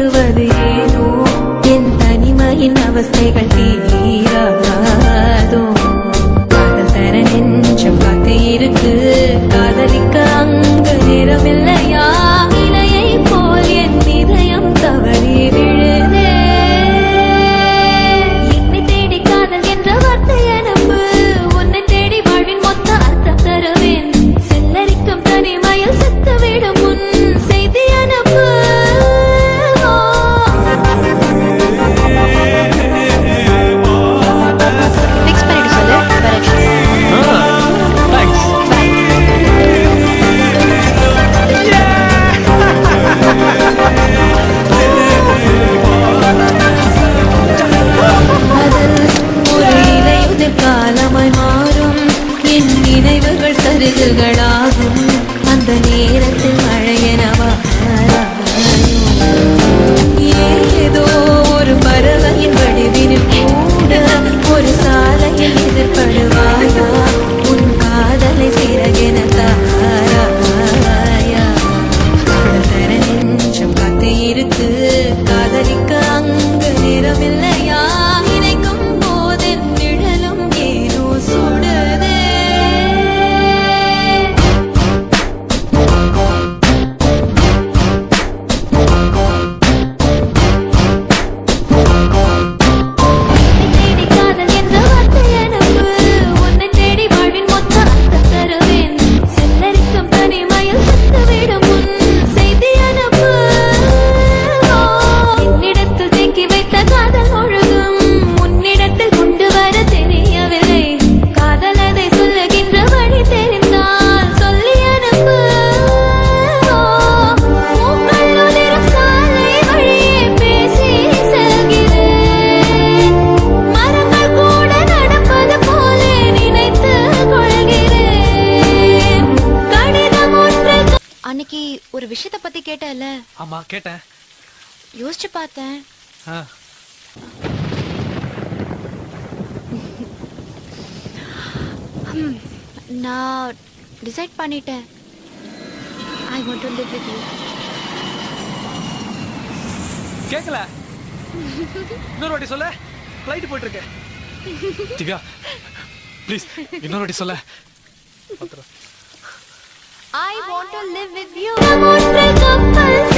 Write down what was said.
வருவது ஏனோ என் தனிமையின் அவஸ்தைகள் தீராதோ காதல் தர நெஞ்சம் காத்து இருக்கு காதலிக்க அங்கு நேரமில்லையா இலையை போல் என் இதயம் தவறி விழுதே என்னை தேடி காதல் என்ற வார்த்தை அனுப்பு உன்னை தேடி வாழ்வின் மொத்த அர்த்தம் தருவேன் செல்லரிக்கும் தனிமையில் செத்துவிடும் முன் செய்தி அனுப்பு ஃபிக்ஸ் பண்ணிட்டு சொல்லு காலமாய் மாறும் என் நினைவுகள் சருகுகளாகும் அந்த நேரத்தில் மழையனவா ஏதோ ஒரு பறவையின் வடிவினில் கூட ஒரு சாலையில் எதிர்படுவாயா உன் காதலை சிறகென தாராயா காதல் தர நெஞ்சம் காத்து இருக்கு காதலிக்க அங்கு நேரமில்லையா நினைக்கும் போதென் நிழலும் ஏனோ சுடுதே தேடி காதல் என்ற வார்த்தை அனுப்பு உன்னை தேடி வாழ்வின் மொத்த அர்த்தம் தருவேன் செல்லரிக்கும் தனிமையில் செத்துவிடும் முன் செய்தி அனுப்பு என்னிடத்தில் தேக்கி வைத்த காதல் முழுதும் உன்னிடத்தில் கொண்டு வர தெரியவில்லை காதல் அதை சொல்லுகின்ற வழி தெரிந்தால் சொல்லி அனுப்பு மூக்கள் உதிரும் சாலை வழியே பேசி செல்கிறேன் மரங்கள் கூட நடப்பது போலே நினைத்து கொள்கிறேன் கடிதம் ஒன்று அன்னைக்கு ஒரு விஷயத்தை பத்தி கேட்டல ஆமா கேட்டேன் யோசிச்சு பார்த்தேன் நான் டிசைட் பண்ணிட்டேன் I want to live with you கேக்கல இன்னொரு வாட்டி சொல்ல ஃளைட் போயிட்டு இருக்கு திவ்யா ப்ளீஸ் இன்னொரு வாட்டி சொல்ல I want to live with you.